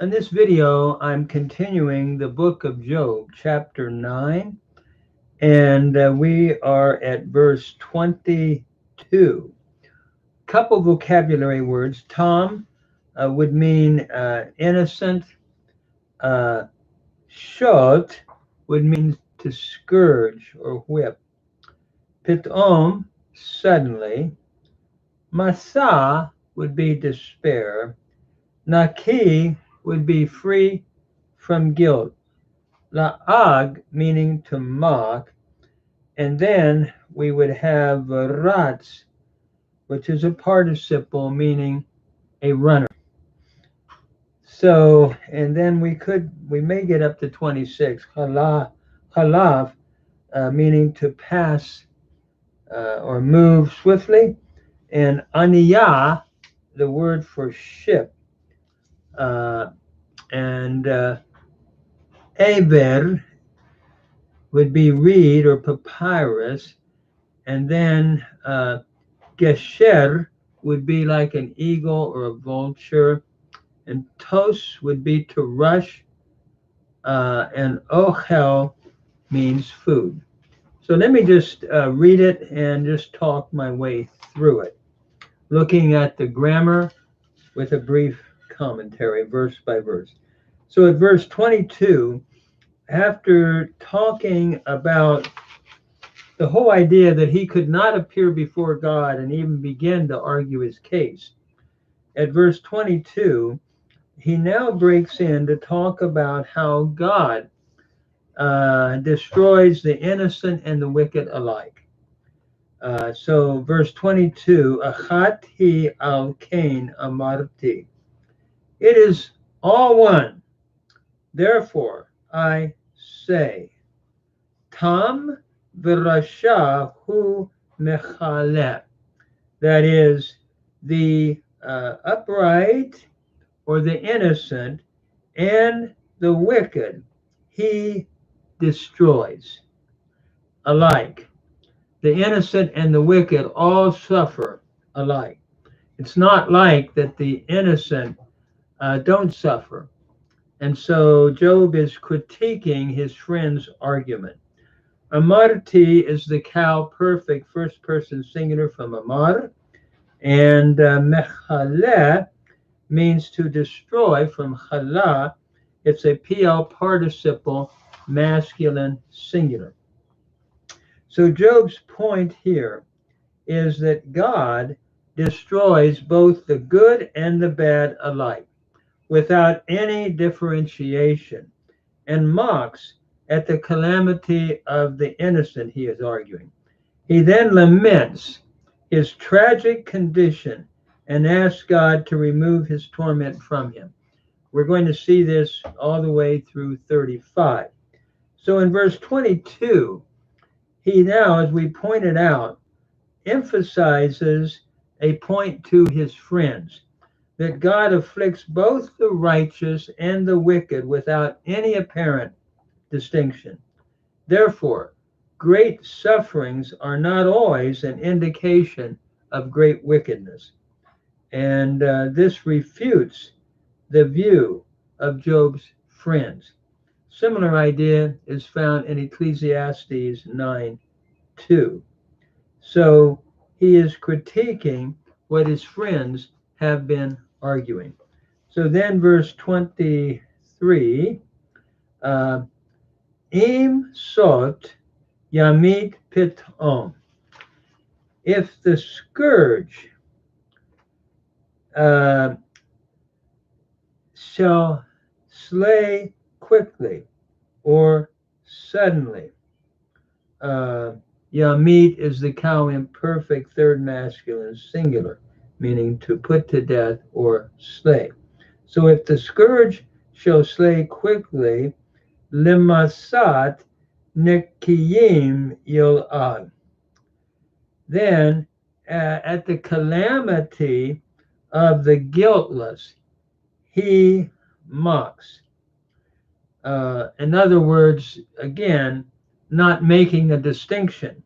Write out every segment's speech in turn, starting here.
In this video, I'm continuing the book of Job, chapter 9, and we are at verse 22. Couple vocabulary words. Tom would mean innocent. Shot would mean to scourge or whip. Pitom, suddenly. Masa would be despair. Naki would be free from guilt. La'ag, meaning to mock, and then we would have rats, which is a participle meaning a runner. So, and then we may get up to 26. Halaf, meaning to pass or move swiftly, and aniyah, the word for ship, uh, and aver would be reed or papyrus, and then gesher would be like an eagle or a vulture, and tos would be to rush, and ochel means food. So let me just read it and just talk my way through it, looking at the grammar with a brief commentary, verse by verse. So at verse 22, after talking about the whole idea that he could not appear before God and even begin to argue his case, at verse 22, he now breaks in to talk about how God destroys the innocent and the wicked alike. So, verse 22, Achat hi al kain amarti. It is all one. Therefore, I say, Tam v'rasha hu mechaleh. That is, the upright or the innocent and the wicked he destroys alike. The innocent and the wicked all suffer alike. It's not like that the innocent don't suffer. And so Job is critiquing his friend's argument. Amarti is the cow perfect first person singular from Amar, and mechaleh means to destroy from chala. It's a PL participle masculine singular. So Job's point here is that God destroys both the good and the bad alike without any differentiation, and mocks at the calamity of the innocent, he is arguing. He then laments his tragic condition and asks God to remove his torment from him. We're going to see this all the way through 35. So in verse 22, he now, as we pointed out, emphasizes a point to his friends that God afflicts both the righteous and the wicked without any apparent distinction. Therefore, great sufferings are not always an indication of great wickedness. And this refutes the view of Job's friends. Similar idea is found in Ecclesiastes 9:2. So he is critiquing what his friends have been arguing. So then, verse 23, Im sot yamit pitom. If the scourge shall slay quickly or suddenly. Yamit is the cow imperfect third masculine singular, meaning to put to death or slay. So if the scourge shall slay quickly, limasat nikiyim yil'ad. Then at the calamity of the guiltless, he mocks. In other words, again, not making a distinction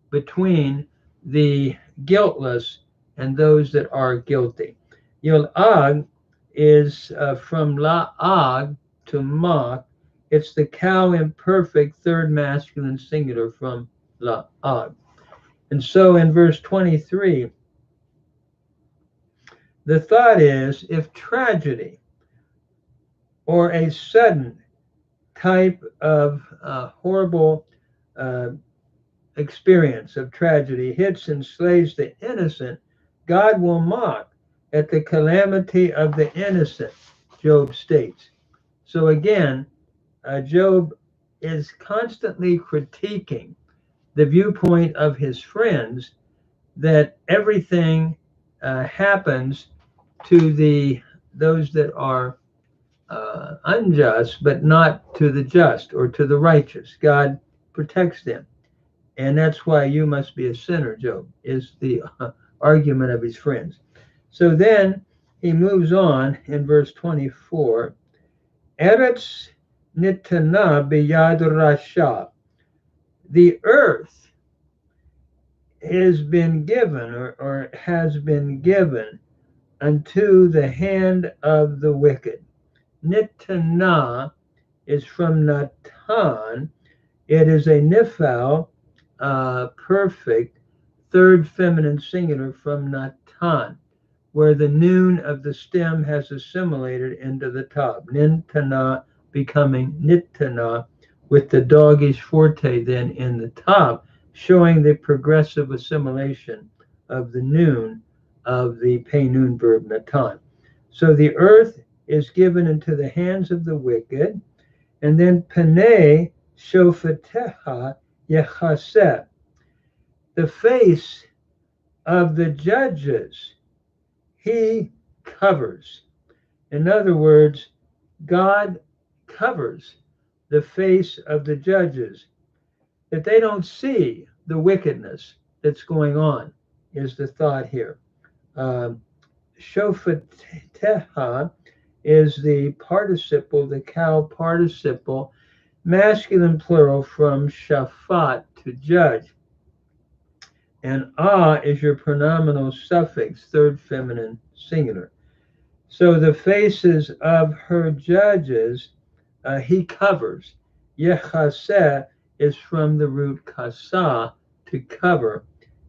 between the guiltless and those that are guilty. Yil'ag is from la'ag to mach. It's the cow imperfect third masculine singular from la'ag. And so in verse 23, the thought is, if tragedy or a sudden type of horrible experience of tragedy hits and slays the innocent, God will mock at the calamity of the innocent, Job states. So again, Job is constantly critiquing the viewpoint of his friends that everything happens to those that are unjust, but not to the just or to the righteous. God protects them. And that's why you must be a sinner, Job, is the argument of his friends. So then he moves on in verse 24. Eretz nitana biyad rasha. The earth has been given or has been given unto the hand of the wicked. Nitana is from Natan. It is a nifal, perfect, third feminine singular from Natan, where the noon of the stem has assimilated into the top. Nintana becoming Nitana, with the doggish forte then in the top, showing the progressive assimilation of the noon of the pay noon verb Natan. So the earth is given into the hands of the wicked, and then Panei Shofateha Yechaseh, the face of the judges he covers. In other words, God covers the face of the judges, that they don't see the wickedness that's going on, is the thought here. Shofateha is the participle, the cow participle, masculine plural from shafat, to judge. And is your pronominal suffix, third feminine singular. So the faces of her judges he covers. Yechaseh is from the root kasa, to cover.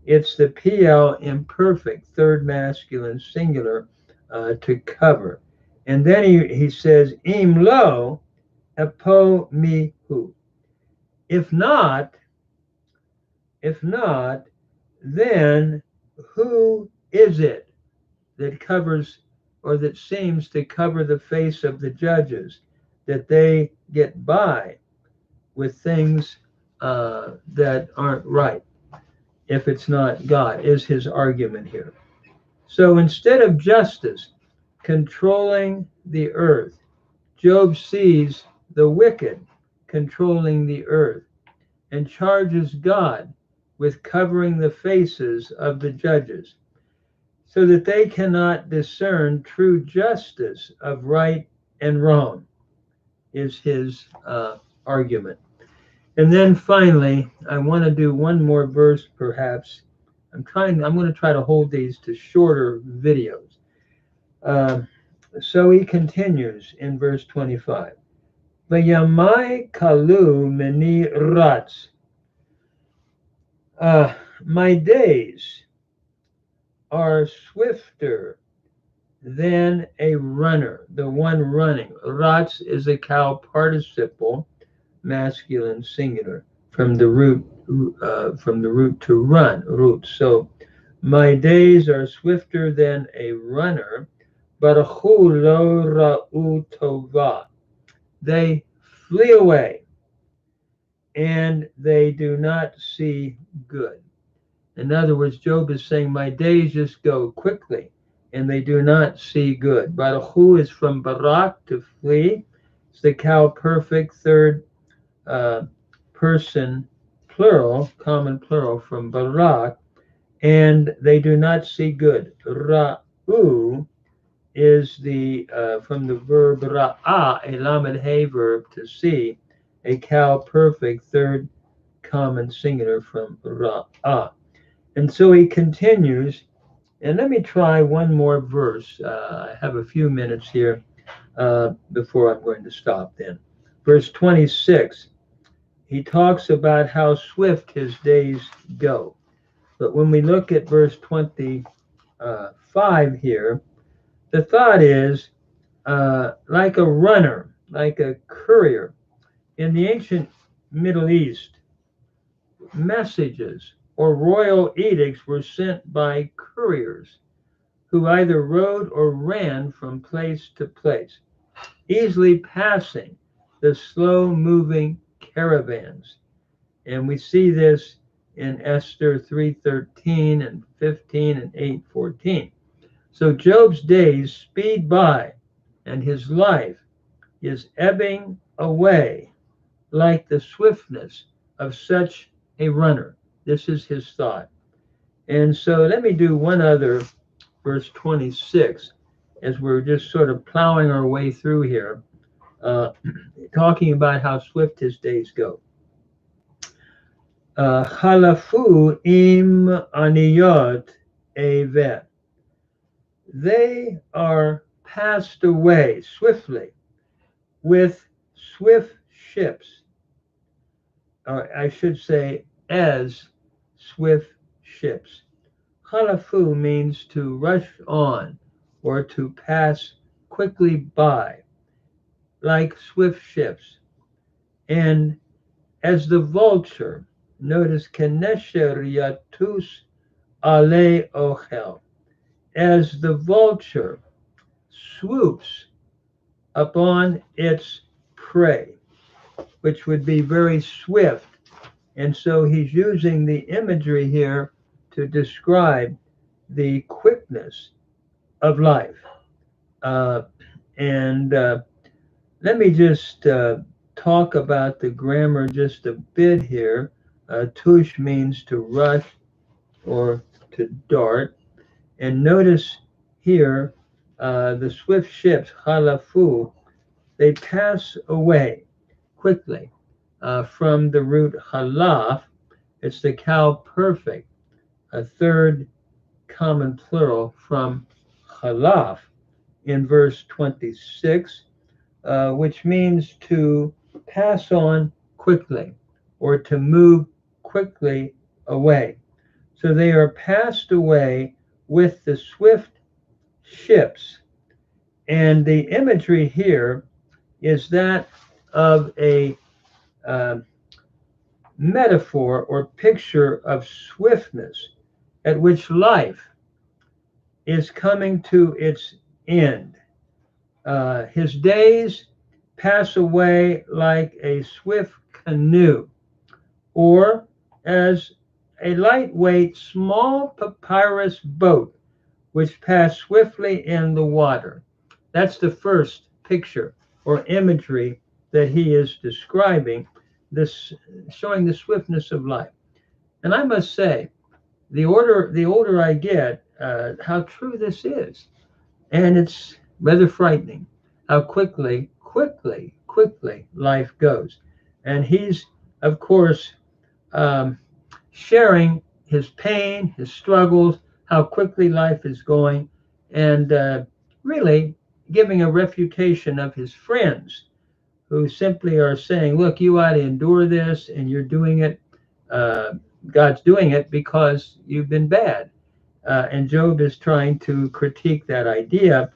It's the PL imperfect, third masculine singular, to cover. And then he says, Im lo epo mihu. If not, then who is it that covers, or that seems to cover the face of the judges, that they get by with things that aren't right, if it's not God, is his argument here. So instead of justice controlling the earth, Job sees the wicked controlling the earth and charges God with covering the faces of the judges, so that they cannot discern true justice of right and wrong, is his argument. And then finally, I want to do one more verse, perhaps. I'm going to try to hold these to shorter videos. So he continues in verse 25. Vayamai kalu meni ratz. My days are swifter than a runner, the one running. Ratz is a cow participle, masculine singular, from the root to run, root. So my days are swifter than a runner, barachu lo ra'u tova. They flee away and they do not see good. In other words, Job is saying, my days just go quickly and they do not see good. Barachu is from barak, to flee. It's the cow perfect, third person plural, common plural, from barak, and they do not see good. Ra'u is the from the verb ra'ah, a lamed hey verb, to see, a cow perfect, third common singular from ra'ah. And so he continues And let me try one more verse. I have a few minutes here before I'm going to stop then. Verse 26, he talks about how swift his days go. But when we look at verse 25 here, the thought is like a runner, like a courier. In the ancient Middle East, messages or royal edicts were sent by couriers who either rode or ran from place to place, easily passing the slow moving caravans. And we see this in Esther 3:13 and 15 and 8:14. So Job's days speed by and his life is ebbing away like the swiftness of such a runner. This is his thought. And so let me do one other, verse 26, as we're just sort of plowing our way through here, talking about how swift his days go. Halafu im aniyot evet. They are passed away swiftly with swift ships, or I should say, as swift ships. Halafu means to rush on or to pass quickly by, like swift ships. And as the vulture, notice Kenesher Yatus Ale Ochel, as the vulture swoops upon its prey, which would be very swift. And so he's using the imagery here to describe the quickness of life. And let me just talk about the grammar just a bit here. Tush means to rush or to dart. And notice here, the swift ships, halafu, they pass away quickly from the root halaf. It's the cow perfect, a third common plural from halaf in verse 26, which means to pass on quickly or to move quickly away. So they are passed away with the swift ships. And the imagery here is that of a metaphor or picture of swiftness at which life is coming to its end. His days pass away like a swift canoe, or as a lightweight small papyrus boat which pass swiftly in the water. That's the first picture or imagery that he is describing, this showing the swiftness of life. And I must say, the older I get, how true this is. And it's rather frightening how quickly life goes. And he's, of course, sharing his pain, his struggles, how quickly life is going, and really giving a refutation of his friends who simply are saying, look, you ought to endure this, and you're doing it. God's doing it because you've been bad. And Job is trying to critique that idea,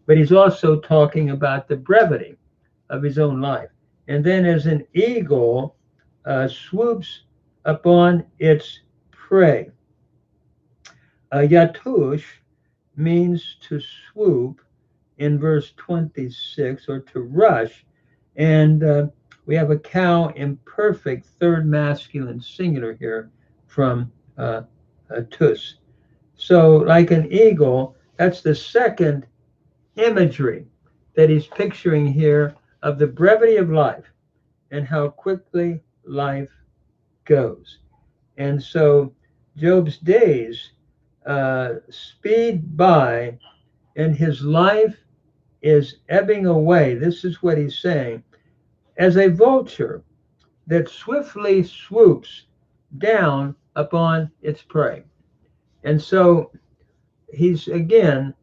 but he's also talking about the brevity of his own life. And then as an eagle swoops upon its prey. Yatush means to swoop in verse 26, or to rush. And we have a cow imperfect third masculine singular here from tus. So like an eagle, that's the second imagery that he's picturing here of the brevity of life and how quickly life goes. And so Job's days speed by and his life is ebbing away. This is what he's saying. As a vulture that swiftly swoops down upon its prey. And so he's again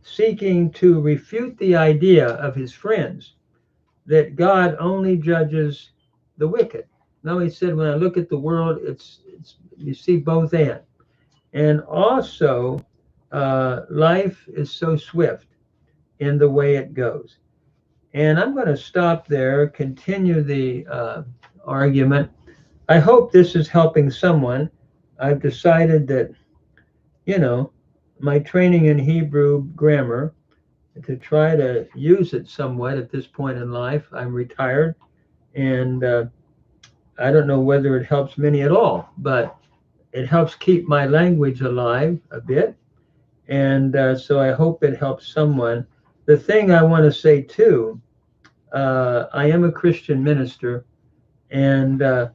seeking to refute the idea of his friends that God only judges the wicked. No, he said, when I look at the world, it's you see both and also life is so swift in the way it goes. And I'm going to stop there, continue the argument. I hope this is helping someone. I've decided that, you know, my training in Hebrew grammar, to try to use it somewhat at this point in life. I'm retired, and I don't know whether it helps many at all, but it helps keep my language alive a bit. And so I hope it helps someone. The thing I want to say too, I am a Christian minister, and the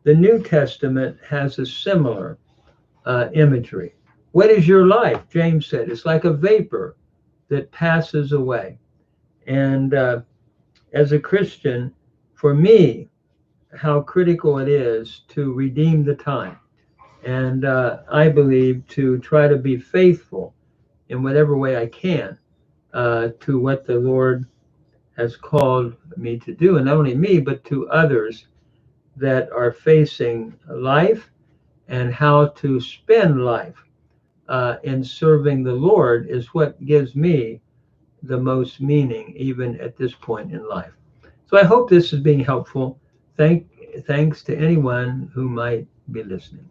New Testament has a similar imagery. What is your life? James said, it's like a vapor that passes away. And as a Christian, for me, how critical it is to redeem the time. And I believe to try to be faithful in whatever way I can to what the Lord has called me to do. And not only me, but to others that are facing life and how to spend life in serving the Lord is what gives me the most meaning, even at this point in life. So I hope this is being helpful. Thanks to anyone who might be listening.